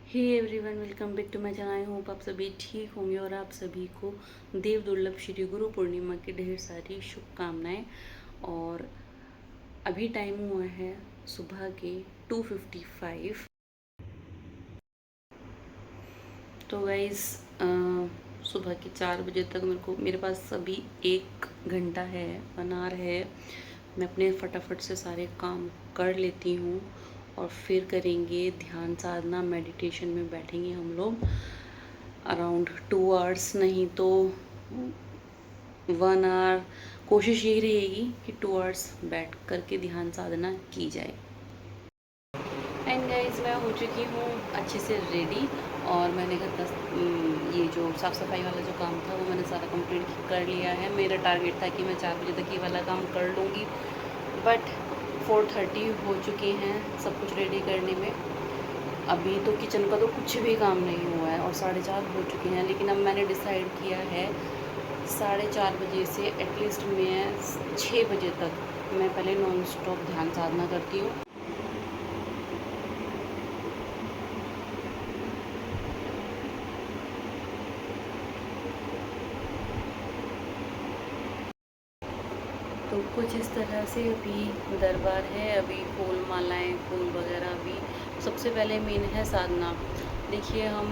Hey everyone, welcome back to my channel. I hope आप सभी ठीक होंगे और आप सभी को देव दुर्लभ श्री गुरु पूर्णिमा की ढेर सारी शुभकामनाएं। और अभी टाइम हुआ है सुबह के 2:55। तो गाइस सुबह के 4 बजे तक मेरे पास अभी 1 घंटा है, 1 आवर है। मैं अपने फटाफट से सारे काम कर लेती हूँ और फिर करेंगे ध्यान साधना, मेडिटेशन में बैठेंगे हम लोग अराउंड 2 आवर्स, नहीं तो 1 आवर। कोशिश यही रहेगी कि 2 आवर्स बैठ करके ध्यान साधना की जाए। एंड गाइज, मैं हो चुकी हूँ अच्छे से रेडी और मैंने घर का ये जो साफ़ सफाई वाला जो काम था वो मैंने सारा कंप्लीट कर लिया है। मेरा टारगेट था कि मैं 4 बजे तक ये वाला काम कर लूँगी, बट 4:30 हो चुके हैं सब कुछ रेडी करने में। अभी तो किचन का तो कुछ भी काम नहीं हुआ है और 4:30 हो चुके हैं। लेकिन अब मैंने डिसाइड किया है 4:30 बजे से एटलीस्ट मैं 6 बजे तक मैं पहले नॉन स्टॉप ध्यान साधना करती हूँ। तो कुछ इस तरह से अभी दरबार है, अभी फूल मालाएँ, फूल वगैरह। अभी सबसे पहले मेन है साधना। देखिए, हम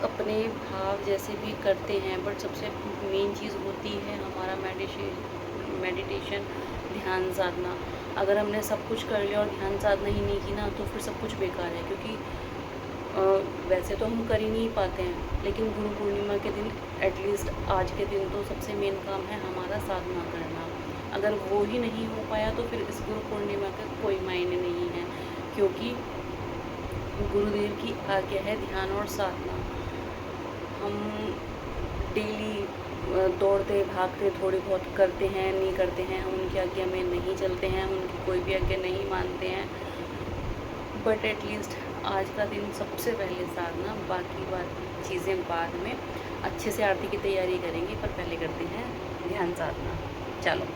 अपने भाव जैसे भी करते हैं, बट सबसे मेन चीज़ होती है हमारा मेडिटेशन, ध्यान साधना। अगर हमने सब कुछ कर लिया और ध्यान साधना ही नहीं की ना, तो फिर सब कुछ बेकार है। क्योंकि वैसे तो हम कर ही नहीं पाते हैं, लेकिन गुरु पूर्णिमा के दिन, एटलीस्ट आज के दिन, तो सबसे मेन काम है हमारा साधना करना। अगर वो ही नहीं हो पाया तो फिर इस गुरु पूर्णिमा का कोई मायने नहीं है। क्योंकि गुरुदेव की आज्ञा है ध्यान और साधना। हम डेली दौड़ते भागते थोड़ी बहुत करते हैं, नहीं करते हैं, हम उनकी आज्ञा में नहीं चलते हैं, हम उनकी कोई भी आज्ञा नहीं मानते हैं। बट एटलीस्ट आज का दिन सबसे पहले साधना, बाकी बात चीज़ें बाद में। अच्छे से आरती की तैयारी करेंगे, पर पहले करते हैं ध्यान साधना। चलो।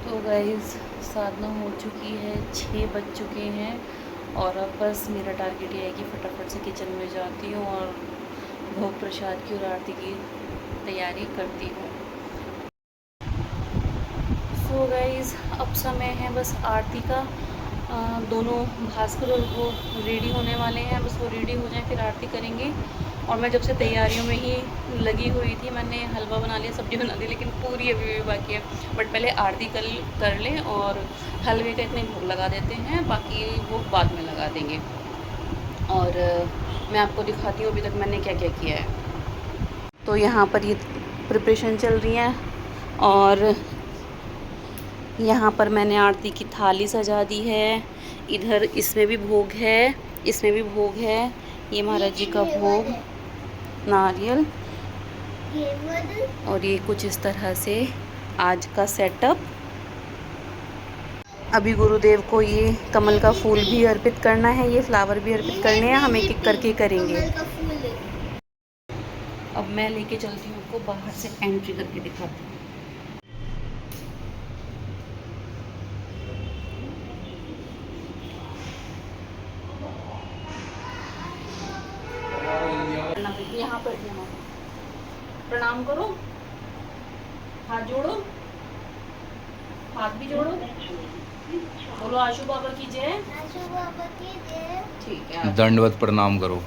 तो गाइस, साधना हो चुकी है, 6 बज चुके हैं और अब बस मेरा टारगेट ये है कि फटाफट से किचन में जाती हूँ और भोग प्रसाद की और आरती की तैयारी करती हूँ। सो गाइस, अब समय है बस आरती का। दोनों भास्कर और वो रेडी होने वाले हैं, बस वो रेडी हो जाएं फिर आरती करेंगे। और मैं जब से तैयारियों में ही लगी हुई थी, मैंने हलवा बना लिया, सब्ज़ी बना दी, लेकिन पूरी अभी भी बाकी है। बट पहले आरती कर लें और हलवे का इतने भोग लगा देते हैं, बाकी वो बाद में लगा देंगे। और मैं आपको दिखाती हूँ अभी तक मैंने क्या क्या किया है। तो यहाँ पर ये प्रिपरेशन चल रही है और यहाँ पर मैंने आरती की थाली सजा दी है। इधर इसमें भी भोग है, इसमें भी भोग है। ये महाराज जी का भोग, नारियल। और ये कुछ इस तरह से आज का सेटअप। अभी गुरुदेव को ये कमल का फूल भी अर्पित करना है, ये फ्लावर भी अर्पित करने हैं, हम एक एक करके करेंगे। अब मैं लेके चलती हूँ, आपको बाहर से एंट्री करके दिखाती हूँ। यहाँ पर प्रणाम करो, हाथ जोड़ो, हाथ भी जोड़ो, बोलो आशु बाबा की जय। आशु बाबा की जय। ठीक है, दंडवत प्रणाम करो।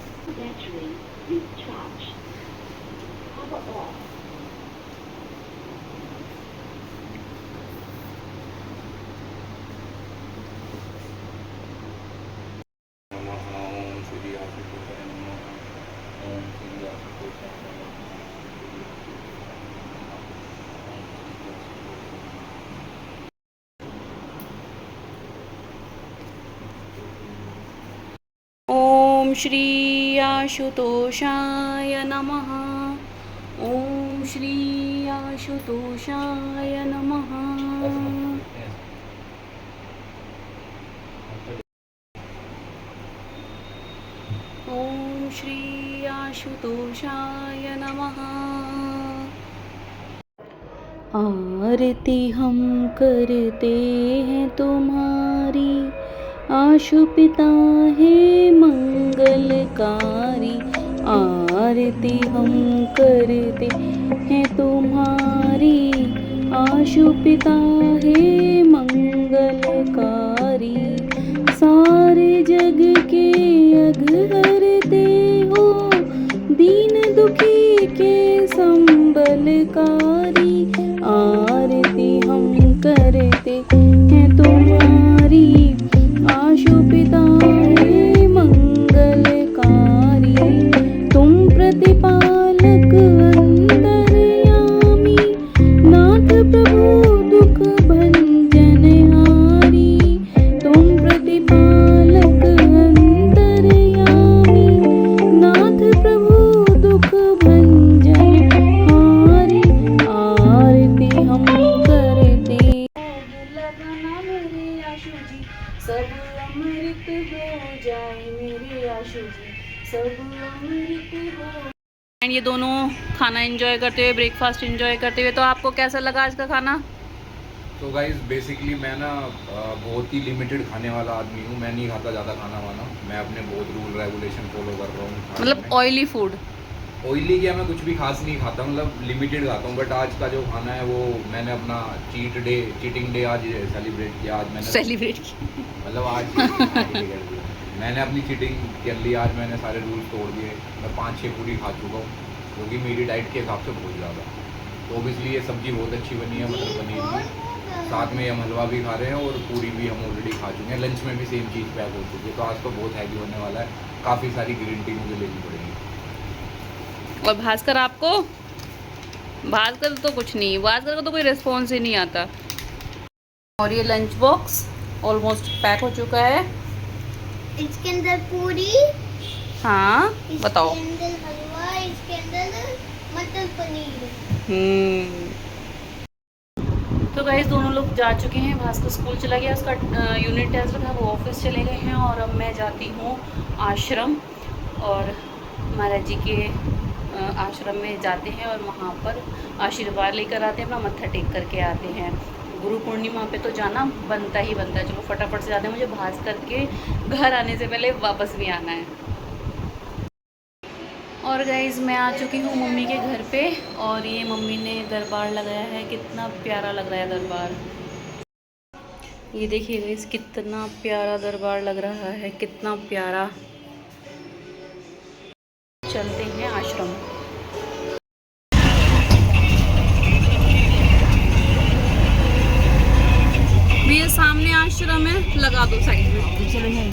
ओम श्री आशुतोषाय नमः। ओम श्री आशुतोषाय नमः। ओम श्री आशुतोषाय नमः। आरती हम करते हैं तुम्हारी, आशु पिता है मंगलकारी। आरती हम करते हैं तुम्हारी, आशु पिता है मंगलकारी। सारे जग के अघहरते हो, दीन दुखी के संबलकारी। आरती हम करते हैं तुम्हारी, आशु पिता है मंगलकारी। तुम प्रतिपालक अंतर्यामी, नाथ प्रभु दुख भंजन हारी। तुम प्रतिपालक अंतर्यामी, नाथ प्रभु दुख भंजन हारी। आरती हम करते लगना मेरे आशु जी, सब अमृत हो जाए मेरे आशु जी, सब अमृत हो। एंड ये दोनों खाना एंजॉय करते हुए, ब्रेकफास्ट एंजॉय करते हुए। तो आपको कैसा लगा आज का खाना? तो गाइस बेसिकली मैं ना बहुत ही लिमिटेड खाने वाला आदमी हूँ। मैं नहीं खाता ज़्यादा खाना वाना। मैं अपने बहुत रूल रेगुलेशन फॉलो कर रहा हूँ। मतलब ऑयली फूड? ऑयली क्या, मैं कुछ भी खास नहीं खाता, मतलब लिमिटेड खाता हूँ। बट आज का जो खाना है वो मैंने अपना चीटिंग डे आज सेलिब्रेट किया। आज मैंने सेलिब्रेट किया, मतलब आज मैंने अपनी चीटिंग कर ली। आज मैंने सारे रूल्स तोड़ दिए। मैं 5-6 पूरी खा चुका हूँ, क्योंकि मेरी डाइट के हिसाब से बहुत ज़्यादा। तो ओबियसली ये सब्ज़ी बहुत अच्छी बनी है, मटर पनीर की। साथ में हम हलवा भी खा रहे हैं और पूरी भी हम ऑलरेडी खा चुके हैं। लंच में भी सेम चीज़ पैक हो चुकी है। तो आज तो बहुत हैवी होने वाला है। काफ़ी सारी ग्रीन टी मुझे लेनी पड़ेगी। और भास्कर आपको? भास्कर तो कुछ नहीं, भास्कर को तो कोई रिस्पॉन्स ही नहीं आता। और ये लंच बॉक्स ऑलमोस्ट पैक हो चुका है। इसके अंदर पूरी, हाँ बताओ। इसके अंदर हलवा, इसके अंदर मटर पनीर। तो गाइस दोनों लोग जा चुके हैं। भास्कर स्कूल चला गया, उसका यूनिट टेस्ट था, वो ऑफिस चले गए हैं। और अब मैं जाती हूँ आश्रम, और महाराज जी के आश्रम में जाते हैं और वहाँ पर आशीर्वाद लेकर आते हैं, अपना मत्था टेक करके आते हैं। गुरु पूर्णिमा पे तो जाना बनता ही बनता है। चलो फटाफट से जाते हैं, मुझे भास्कर के घर आने से पहले वापस भी आना है। और गाइज़ मैं आ चुकी हूँ मम्मी के घर पे, और ये मम्मी ने दरबार लगाया है। कितना प्यारा लग रहा है दरबार। ये देखिए गाइज़ कितना प्यारा दरबार लग रहा है, कितना प्यारा। चलते हैं आश्रम। ये सामने आश्रम है, लगा दो साइड में। चलो नहीं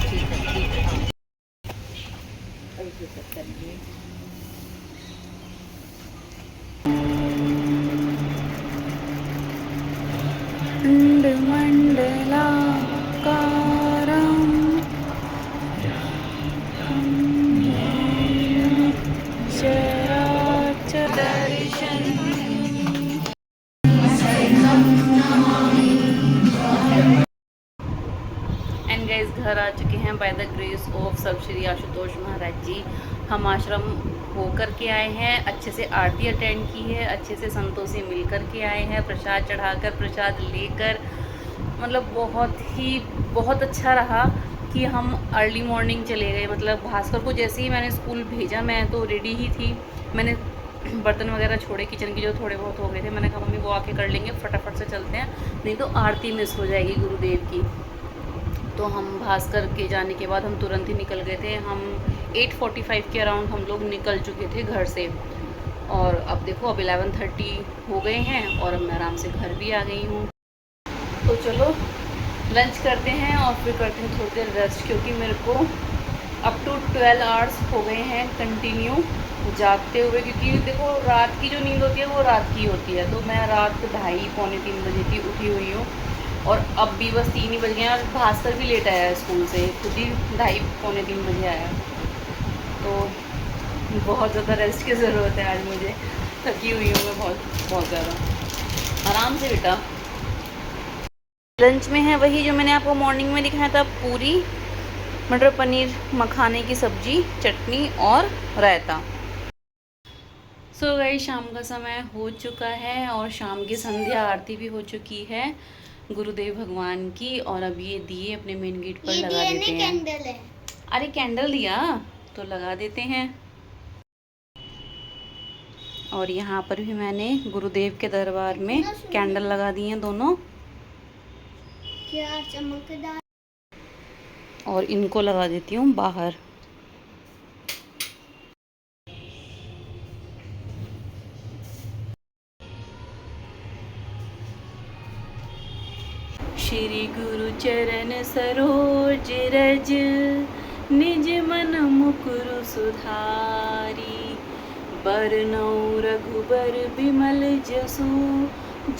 एंड गाइस घर आ चुके हैं बाय द ग्रेस ऑफ सब श्री आशुतोष महाराज जी। हम आश्रम होकर के आए हैं, अच्छे से आरती अटेंड की है, अच्छे से संतों से मिल कर के आए हैं, प्रसाद चढ़ाकर, प्रसाद लेकर। मतलब बहुत अच्छा रहा कि हम अर्ली मॉर्निंग चले गए। मतलब भास्कर को जैसे ही मैंने स्कूल भेजा, मैं तो रेडी ही थी, मैंने बर्तन वगैरह छोड़े, किचन के जो थोड़े बहुत हो गए थे, मैंने कहा मम्मी वो आके कर लेंगे, फटाफट से चलते हैं, नहीं तो आरती मिस हो जाएगी गुरुदेव की। तो हम भास्कर के जाने के बाद हम तुरंत ही निकल गए थे। हम 8:45 के अराउंड हम लोग निकल चुके थे घर से, और अब देखो अब 11:30 हो गए हैं और अब मैं आराम से घर भी आ गई हूँ। तो चलो लंच करते हैं और फिर करते हैं थोड़ी देर रेस्ट, क्योंकि मेरे को अप टू 12 आवर्स हो गए हैं कंटिन्यू जागते हुए, क्योंकि देखो रात की जो नींद होती है वो रात की होती है। तो मैं रात 2:30 पौने 3 बजे की उठी हुई हूँ, और अब भी बस 3 ही बज गए हैं, और भास्कर भी लेट आया है स्कूल से, खुद ही 2:30 पौने 3 बजे आया। तो बहुत ज़्यादा रेस्ट की ज़रूरत है आज मुझे, थकी हुई हूँ मैं बहुत ज़्यादा। आराम से बेटा। लंच में है वही जो मैंने आपको मॉर्निंग में दिखाया था, पूरी मटर पनीर मखाने की सब्जी, चटनी और रायता। सो गई शाम का समय हो चुका है और शाम की संध्या आरती भी हो चुकी है गुरुदेव भगवान की, और अब ये दिए अपने मेन गेट पर लगा देते हैं। कैंडल है। अरे कैंडल दिया तो लगा देते हैं। और यहाँ पर भी मैंने गुरुदेव के दरबार में कैंडल लगा दी हैं दोनों, क्या चमकदार। और इनको लगा देती हूँ बाहर। श्री गुरु चरण सरोज रज, निज मन मुकुरु सुधारी, बरनौ रघुबर बिमल जसु,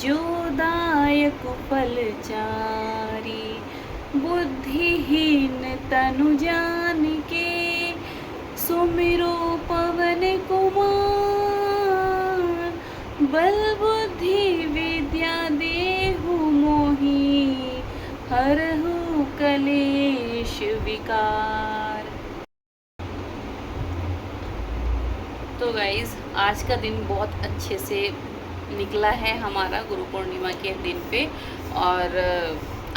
जो दायक फलचारी। बुद्धिहीन तनु जानिके, सुमिरो पवन कुमार। बल बुद्धि विद्या देहु मोहि, हरहु कलेश विकार। तो गाइज़ आज का दिन बहुत अच्छे से निकला है हमारा गुरु पूर्णिमा के दिन पे, और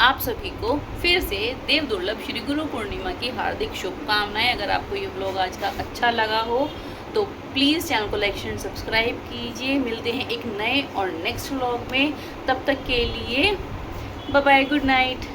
आप सभी को फिर से देव दुर्लभ श्री गुरु पूर्णिमा की हार्दिक शुभकामनाएं। अगर आपको ये व्लॉग आज का अच्छा लगा हो तो प्लीज़ चैनल को लाइक शेयर सब्सक्राइब कीजिए। मिलते हैं एक नए और नेक्स्ट व्लॉग में, तब तक के लिए बाय बाय, गुड नाइट।